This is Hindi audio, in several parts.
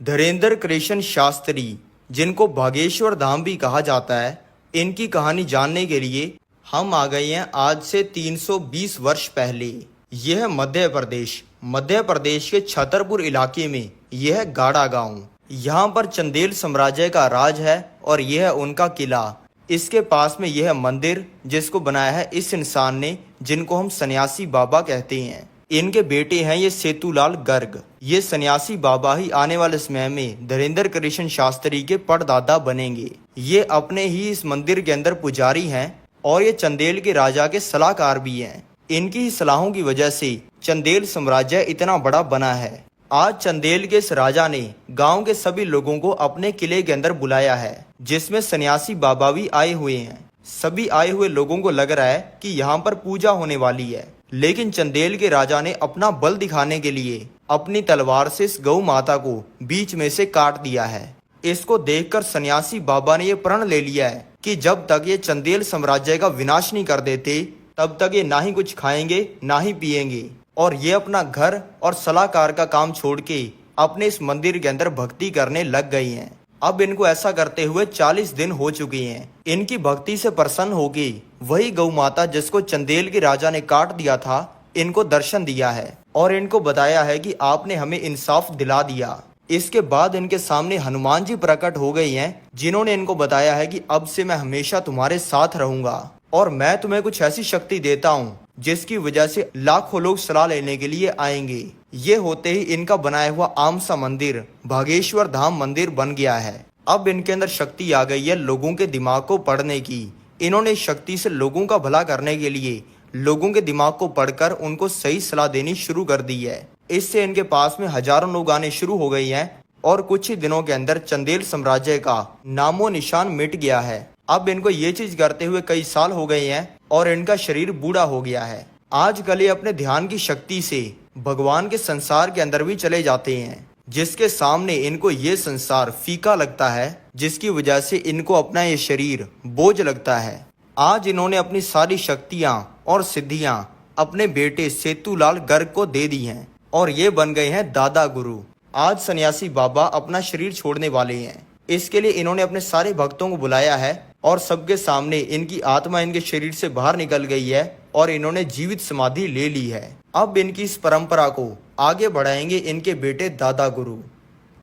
धीरेंद्र कृष्ण शास्त्री, जिनको भागेश्वर धाम भी कहा जाता है, इनकी कहानी जानने के लिए हम आ गए हैं आज से 320 वर्ष पहले। यह मध्य प्रदेश के छतरपुर इलाके में यह गाड़ा गांव। यहाँ पर चंदेल साम्राज्य का राज है और यह है उनका किला। इसके पास में यह मंदिर जिसको बनाया है इस इंसान ने, जिनको हम सन्यासी बाबा कहते हैं। इनके बेटे हैं ये सेतुलाल गर्ग। ये सन्यासी बाबा ही आने वाले समय में धीरेंद्र कृष्ण शास्त्री के परदादा बनेंगे। ये अपने ही इस मंदिर के अंदर पुजारी हैं और ये चंदेल के राजा के सलाहकार भी हैं। इनकी ही सलाहों की वजह से चंदेल साम्राज्य इतना बड़ा बना है। आज चंदेल के इस राजा ने गांव के सभी लोगों को अपने किले के अंदर बुलाया है, जिसमें सन्यासी बाबा भी आए हुए हैं। सभी आए हुए लोगों को लग रहा है कि यहाँ पर पूजा होने वाली है, लेकिन चंदेल के राजा ने अपना बल दिखाने के लिए अपनी तलवार से इस गौ माता को बीच में से काट दिया है। इसको देखकर सन्यासी बाबा ने यह प्रण ले लिया है कि जब तक ये चंदेल साम्राज्य का विनाश नहीं कर देते, तब तक ये ना ही कुछ खाएंगे ना ही पिएंगे, और ये अपना घर और सलाहकार का काम छोड़ के अपने इस मंदिर के अंदर भक्ति करने लग गई हैं। अब इनको ऐसा करते हुए 40 दिन हो चुके हैं। इनकी भक्ति से प्रसन्न होगी वही गौ माता जिसको चंदेल के राजा ने काट दिया था, इनको दर्शन दिया है और इनको बताया है कि आपने हमें इंसाफ दिला दिया। इसके बाद इनके सामने हनुमान जी प्रकट हो गई हैं, जिन्होंने इनको बताया है कि अब से मैं हमेशा तुम्हारे साथ रहूंगा और मैं तुम्हें कुछ ऐसी शक्ति देता हूँ जिसकी वजह से लाखों लोग सलाह लेने के लिए आएंगे। ये होते ही इनका बनाया हुआ आम सा मंदिर भागेश्वर धाम मंदिर बन गया है। अब इनके अंदर शक्ति आ गई है लोगों के दिमाग को पढ़ने की। इन्होंने शक्ति से लोगों का भला करने के लिए लोगों के दिमाग को पढ़कर उनको सही सलाह देनी शुरू कर दी है। इससे इनके पास में हजारों लोग आने शुरू हो गए हैं और कुछ ही दिनों के अंदर चंदेल साम्राज्य का नामो निशान मिट गया है। अब इनको ये चीज करते हुए कई साल हो गए हैं और इनका शरीर बूढ़ा हो गया है। आजकल ये अपने ध्यान की शक्ति से भगवान के संसार के अंदर भी चले जाते हैं, जिसके सामने इनको ये संसार फीका लगता है, जिसकी वजह से इनको अपना ये शरीर बोझ लगता है। आज इन्होंने अपनी सारी शक्तियां और सिद्धियां अपने बेटे सेतुलाल गर्ग को दे दी हैं और ये बन गए हैं दादा गुरु। आज सन्यासी बाबा अपना शरीर छोड़ने वाले हैं। इसके लिए इन्होंने अपने सारे भक्तों को बुलाया है और सबके सामने इनकी आत्मा इनके शरीर से बाहर निकल गई है और इन्होंने जीवित समाधि ले ली है। अब इनकी इस परंपरा को आगे बढ़ाएंगे इनके बेटे दादा गुरु।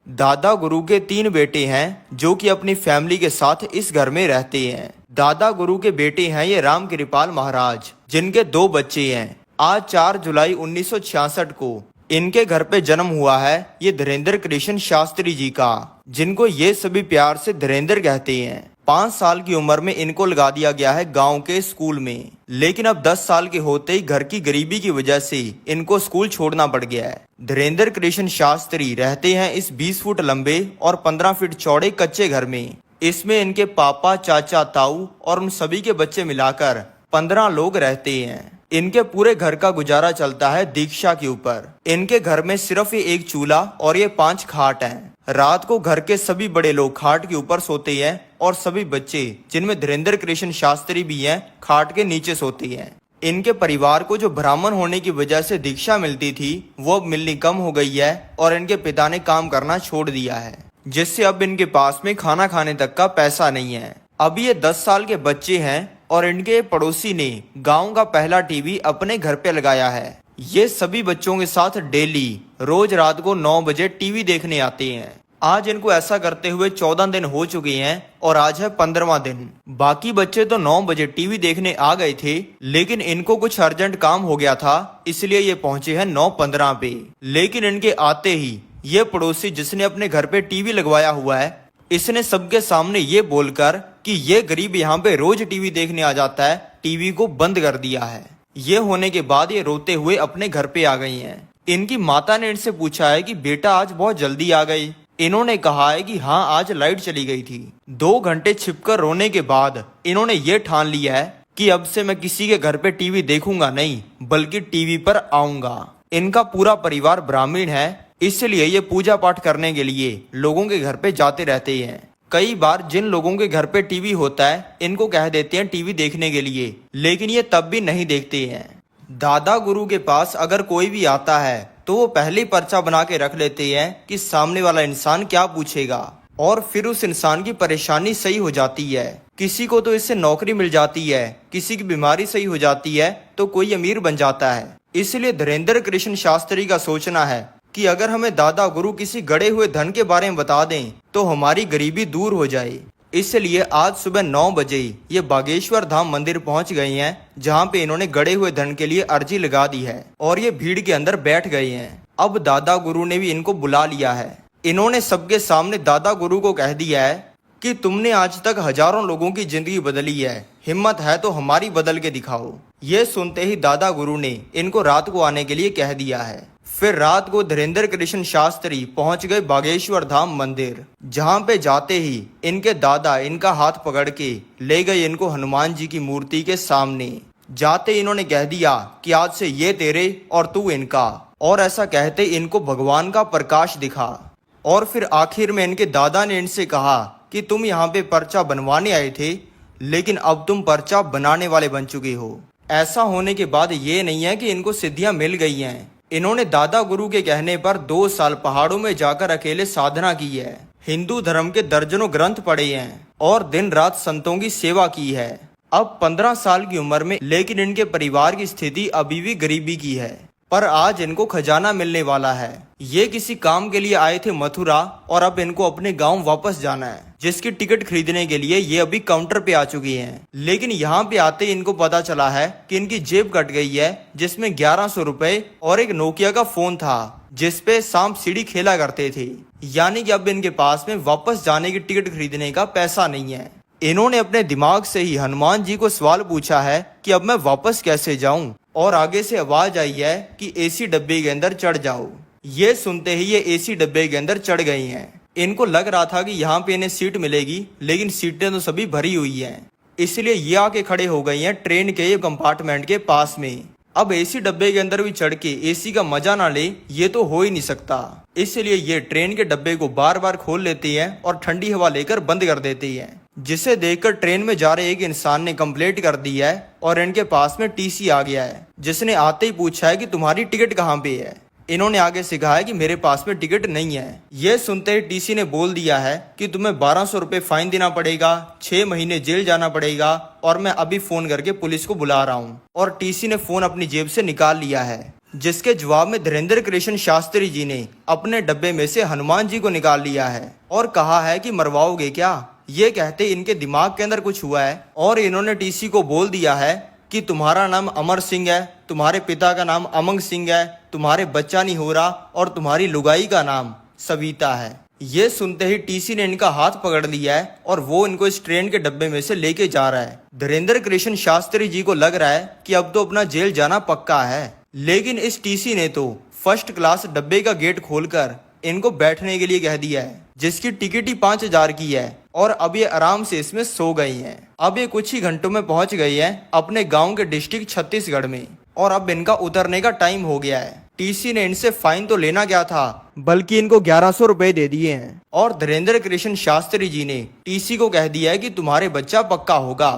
दादा गुरु के 3 बेटे हैं जो कि अपनी फैमिली के साथ इस घर में रहते हैं। दादा गुरु के बेटे हैं ये राम कृपाल महाराज, जिनके 2 बच्चे हैं। आज 4 जुलाई 1966 को इनके घर पे जन्म हुआ है ये धीरेंद्र कृष्ण शास्त्री जी का, जिनको ये सभी प्यार से धीरेंद्र कहते हैं। 5 साल की उम्र में इनको लगा दिया गया है गांव के स्कूल में, लेकिन अब 10 साल के होते ही घर की गरीबी की वजह से इनको स्कूल छोड़ना पड़ गया है। धीरेंद्र कृष्ण शास्त्री रहते हैं इस 20 फुट लंबे और 15 फीट चौड़े कच्चे घर में। इसमें इनके पापा, चाचा, ताऊ और उन सभी के बच्चे मिलाकर 15 लोग रहते हैं। इनके पूरे घर का गुजारा चलता है दीक्षा के ऊपर। इनके घर में सिर्फ ये 1 चूल्हा और ये 5 खाट हैं। रात को घर के सभी बड़े लोग खाट के ऊपर सोते हैं और सभी बच्चे, जिनमें धीरेंद्र कृष्ण शास्त्री भी हैं, खाट के नीचे सोते हैं। इनके परिवार को जो ब्राह्मण होने की वजह से दीक्षा मिलती थी, वो अब मिलनी कम हो गई है और इनके पिता ने काम करना छोड़ दिया है, जिससे अब इनके पास में खाना खाने तक का पैसा नहीं है। अभी ये 10 साल के बच्चे हैं और इनके पड़ोसी ने गांव का पहला टीवी अपने घर पे लगाया है। ये सभी बच्चों के साथ डेली रोज रात को 9 बजे टीवी देखने आते हैं। आज इनको ऐसा करते हुए 14 दिन हो चुके हैं और आज है 15वां दिन। बाकी बच्चे तो 9 बजे टीवी देखने आ गए थे, लेकिन इनको कुछ अर्जेंट काम हो गया था, इसलिए ये पहुंचे हैं 9:15 पे। लेकिन इनके आते ही ये पड़ोसी जिसने अपने घर पे टीवी लगवाया हुआ है, इसने सबके सामने ये बोलकर कि ये गरीब यहाँ पे रोज टीवी देखने आ जाता है, टीवी को बंद कर दिया है। ये होने के बाद ये रोते हुए अपने घर पे आ गई हैं। इनकी माता ने इनसे पूछा है कि बेटा आज बहुत जल्दी आ गई। इन्होंने कहा है कि हाँ, आज लाइट चली गई थी। 2 घंटे छिपकर रोने के बाद इन्होंने ये ठान लिया है कि अब से मैं किसी के घर पे टीवी देखूंगा नहीं, बल्कि टीवी पर आऊंगा। इनका पूरा परिवार ब्राह्मण है, इसलिए ये पूजा पाठ करने के लिए लोगों के घर पे जाते रहते हैं। कई बार जिन लोगों के घर पे टीवी होता है, इनको कह देते हैं टीवी देखने के लिए, लेकिन ये तब भी नहीं देखते हैं। दादा गुरु के पास अगर कोई भी आता है तो वो पहले ही पर्चा बना के रख लेते हैं कि सामने वाला इंसान क्या पूछेगा, और फिर उस इंसान की परेशानी सही हो जाती है। किसी को तो इससे नौकरी मिल जाती है, किसी की बीमारी सही हो जाती है, तो कोई अमीर बन जाता है। इसलिए धीरेन्द्र कृष्ण शास्त्री का सोचना है कि अगर हमें दादा गुरु किसी गड़े हुए धन के बारे में बता दें तो हमारी गरीबी दूर हो जाए। इसलिए आज सुबह 9 बजे ये बागेश्वर धाम मंदिर पहुंच गए हैं, जहां पे इन्होंने गड़े हुए धन के लिए अर्जी लगा दी है और ये भीड़ के अंदर बैठ गए हैं। अब दादा गुरु ने भी इनको बुला लिया है। इन्होंने सबके सामने दादा गुरु को कह दिया है कि तुमने आज तक हजारों लोगों की जिंदगी बदली है, हिम्मत है तो हमारी बदल के दिखाओ। ये सुनते ही दादा गुरु ने इनको रात को आने के लिए कह दिया है। फिर रात को धीरेन्द्र कृष्ण शास्त्री पहुंच गए बागेश्वर धाम मंदिर, जहां पे जाते ही इनके दादा इनका हाथ पकड़ के ले गए इनको हनुमान जी की मूर्ति के सामने। जाते इन्होंने कह दिया कि आज से ये तेरे और तू इनका, और ऐसा कहते इनको भगवान का प्रकाश दिखा। और फिर आखिर में इनके दादा ने इनसे कहा कि तुम यहाँ पे पर्चा बनवाने आए थे, लेकिन अब तुम पर्चा बनाने वाले बन चुके हो। ऐसा होने के बाद ये नहीं है कि इनको सिद्धियां मिल गई हैं। इन्होंने दादा गुरु के कहने पर 2 साल पहाड़ों में जाकर अकेले साधना की है, हिंदू धर्म के दर्जनों ग्रंथ पढ़े हैं और दिन रात संतों की सेवा की है। अब 15 साल की उम्र में, लेकिन इनके परिवार की स्थिति अभी भी गरीबी की है, पर आज इनको खजाना मिलने वाला है। ये किसी काम के लिए आए थे मथुरा, और अब इनको अपने गांव वापस जाना है, जिसकी टिकट खरीदने के लिए ये अभी काउंटर पे आ चुकी हैं। लेकिन यहाँ पे आते इनको पता चला है कि इनकी जेब कट गई है, जिसमें 1100 रुपए और एक नोकिया का फोन था, जिसपे सांप सीढ़ी खेला करते थे। यानी कि अब इनके पास में वापस जाने की टिकट खरीदने का पैसा नहीं है। इन्होंने अपने दिमाग से ही हनुमान जी को सवाल पूछा है कि अब मैं वापस कैसे जाऊं, और आगे से आवाज आई है कि एसी डब्बे के अंदर चढ़ जाओ। ये सुनते ही ये एसी डब्बे के अंदर चढ़ गई हैं। इनको लग रहा था कि यहाँ पे इन्हें सीट मिलेगी, लेकिन सीटें तो सभी भरी हुई हैं। इसलिए ये आके खड़े हो गई हैं ट्रेन के कंपार्टमेंट के पास में। अब एसी डब्बे के अंदर भी चढ़ के एसी का मजा ना ले, ये तो हो ही नहीं सकता। इसलिए ये ट्रेन के डब्बे को बार बार खोल लेती हैं और ठंडी हवा लेकर बंद कर देती हैं, जिसे देखकर ट्रेन में जा रहे एक इंसान ने कंप्लेंट कर दी है और इनके पास में टीसी आ गया है, जिसने आते ही पूछा है कि तुम्हारी टिकट कहाँ पे है। इन्होंने आगे से कहा है कि मेरे पास में टिकट नहीं है। ये सुनते ही टीसी ने बोल दिया है कि तुम्हें 1200 रुपए फाइन देना पड़ेगा, 6 महीने जेल जाना पड़ेगा, और मैं अभी फोन करके पुलिस को बुला रहा हूँ। और टीसी ने फोन अपनी जेब से निकाल लिया है, जिसके जवाब में धीरेन्द्र कृष्ण शास्त्री जी ने अपने डब्बे में से हनुमान जी को निकाल लिया है और कहा है कि मरवाओगे क्या। ये कहते इनके दिमाग के अंदर कुछ हुआ है और इन्होंने टीसी को बोल दिया है कि तुम्हारा नाम अमर सिंह है, तुम्हारे पिता का नाम अमंग सिंह है, तुम्हारे बच्चा नहीं हो रहा, और तुम्हारी लुगाई का नाम सविता है। ये सुनते ही टीसी ने इनका हाथ पकड़ लिया है और वो इनको इस ट्रेन के डब्बे में से लेके जा रहा है। धीरेन्द्र कृष्ण शास्त्री जी को लग रहा है कि अब तो अपना जेल जाना पक्का है, लेकिन इस टीसी ने तो फर्स्ट क्लास डब्बे का गेट खोलकर इनको बैठने के लिए कह दिया है, जिसकी टिकट ही 5000 की है, और अब ये आराम से इसमें सो गई हैं। अब ये कुछ ही घंटों में पहुंच गई हैं अपने गांव के डिस्ट्रिक्ट छत्तीसगढ़ में, और अब इनका उतरने का टाइम हो गया है। टीसी ने इनसे फाइन तो लेना क्या था, बल्कि इनको 1100 रुपए दे दिए हैं, और धीरेन्द्र कृष्ण शास्त्री जी ने टीसी को कह दिया है कि तुम्हारे बच्चा पक्का होगा।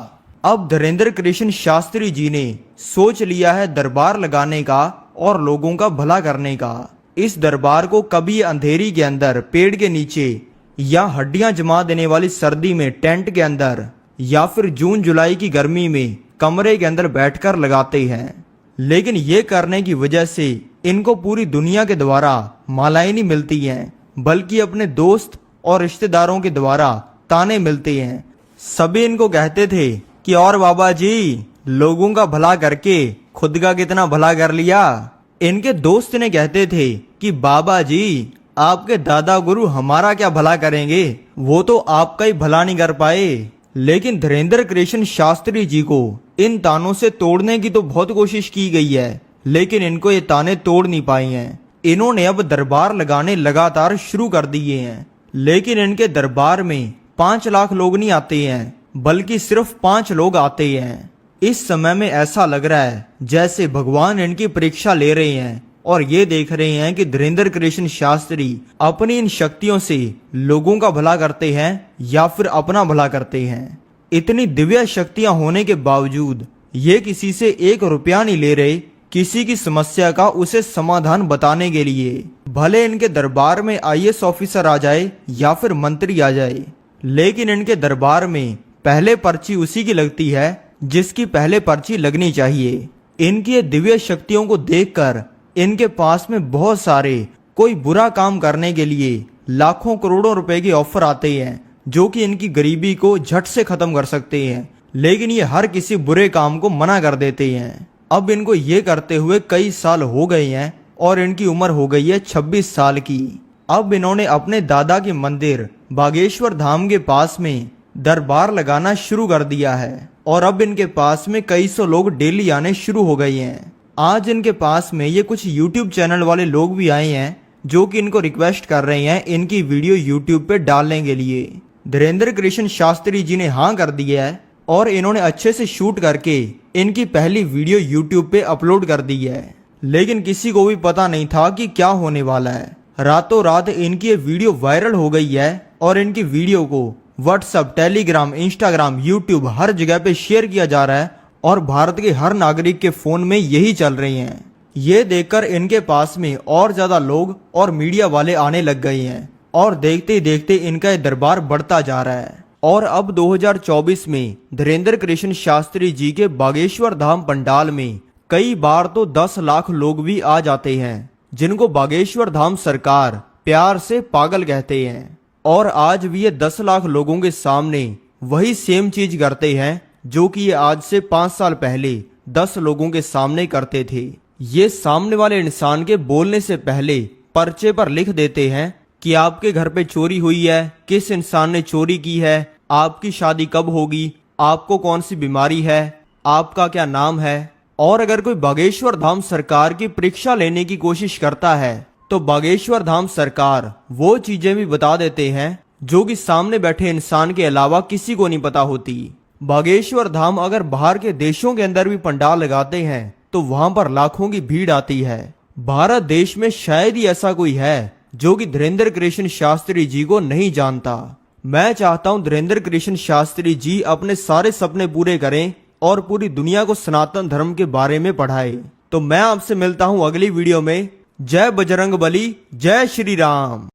अब धीरेन्द्र कृष्ण शास्त्री जी ने सोच लिया है दरबार लगाने का और लोगों का भला करने का। इस दरबार को कभी अंधेरी के अंदर पेड़ के नीचे, या हड्डियां जमा देने वाली सर्दी में टेंट के अंदर, या फिर जून जुलाई की गर्मी में कमरे के अंदर बैठकर लगाते हैं। लेकिन ये करने की वजह से इनको पूरी दुनिया के द्वारा मालाएं नहीं मिलती हैं, बल्कि अपने दोस्त और रिश्तेदारों के द्वारा ताने मिलते हैं। सभी इनको कहते थे कि और बाबा जी, लोगों का भला करके खुद का कितना भला कर लिया। इनके दोस्त ने कहते थे कि बाबा जी, आपके दादा गुरु हमारा क्या भला करेंगे, वो तो आपका ही भला नहीं कर पाए। लेकिन धीरेन्द्र कृष्ण शास्त्री जी को इन तानों से तोड़ने की तो बहुत कोशिश की गई है, लेकिन इनको ये ताने तोड़ नहीं पाई हैं। इन्होंने अब दरबार लगाने लगातार शुरू कर दिए हैं, लेकिन इनके दरबार में 5 लाख लोग नहीं आते हैं, बल्कि सिर्फ 5 लोग आते हैं। इस समय में ऐसा लग रहा है जैसे भगवान इनकी परीक्षा ले रहे हैं और ये देख रहे हैं कि धीरेन्द्र कृष्ण शास्त्री अपनी इन शक्तियों से लोगों का भला करते हैं या फिर अपना भला करते हैं। इतनी दिव्य शक्तियां होने के बावजूद ये किसी से 1 रुपया नहीं ले रहे किसी की समस्या का उसे समाधान बताने के लिए। भले इनके दरबार में आईएएस ऑफिसर आ जाए या फिर मंत्री आ जाए, लेकिन इनके दरबार में पहले पर्ची उसी की लगती है जिसकी पहले पर्ची लगनी चाहिए। इनकी ये दिव्य शक्तियों को देखकर इनके पास में बहुत सारे कोई बुरा काम करने के लिए लाखों करोड़ों रुपए के ऑफर आते हैं, जो कि इनकी गरीबी को झट से खत्म कर सकते हैं। लेकिन ये हर किसी बुरे काम को मना कर देते हैं। अब इनको ये करते हुए कई साल हो गए हैं और इनकी उम्र हो गई है 26 साल की। अब इन्होंने अपने दादा के मंदिर बागेश्वर धाम के पास में दरबार लगाना शुरू कर दिया है और अब इनके पास में कई सौ लोग डेली आने शुरू हो गए हैं। आज इनके पास में ये कुछ यूट्यूब चैनल वाले लोग भी आए हैं जो कि इनको रिक्वेस्ट कर रहे हैं इनकी वीडियो यूट्यूब पे डालने के लिए। धीरेन्द्र कृष्ण शास्त्री जी ने हाँ कर दिया है और इन्होंने अच्छे से शूट करके इनकी पहली वीडियो यूट्यूब पे अपलोड कर दी है। लेकिन किसी को भी पता नहीं था कि क्या होने वाला है। रातों रात इनकी ये वीडियो वायरल हो गई है और इनकी वीडियो को व्हाट्सएप, टेलीग्राम, इंस्टाग्राम, यूट्यूब हर जगह पे शेयर किया जा रहा है और भारत के हर नागरिक के फोन में यही चल रही हैं। ये देखकर इनके पास में और ज्यादा लोग और मीडिया वाले आने लग गए हैं और देखते ही देखते इनका ये दरबार बढ़ता जा रहा है। और अब 2024 में धीरेन्द्र कृष्ण शास्त्री जी के बागेश्वर धाम पंडाल में कई बार तो 10 लाख लोग भी आ जाते हैं, जिनको बागेश्वर धाम सरकार प्यार से पागल कहते हैं। और आज भी ये 10 लाख लोगों के सामने वही सेम चीज करते हैं जो कि ये आज से 5 साल पहले 10 लोगों के सामने करते थे। ये सामने वाले इंसान के बोलने से पहले पर्चे पर लिख देते हैं कि आपके घर पे चोरी हुई है, किस इंसान ने चोरी की है, आपकी शादी कब होगी, आपको कौन सी बीमारी है, आपका क्या नाम है। और अगर कोई बागेश्वर धाम सरकार की परीक्षा लेने की कोशिश करता है तो बागेश्वर धाम सरकार वो चीजें भी बता देते हैं जो कि सामने बैठे इंसान के अलावा किसी को नहीं पता होती। बागेश्वर धाम अगर बाहर के देशों के अंदर भी पंडाल लगाते हैं तो वहां पर लाखों की भीड़ आती है। भारत देश में शायद ही ऐसा कोई है जो कि धीरेन्द्र कृष्ण शास्त्री जी को नहीं जानता। मैं चाहता हूं धीरेन्द्र कृष्ण शास्त्री जी अपने सारे सपने पूरे करें और पूरी दुनिया को सनातन धर्म के बारे में पढ़ाए। तो मैं आपसे मिलता हूं अगली वीडियो में। जय बजरंग बली, जय श्री राम।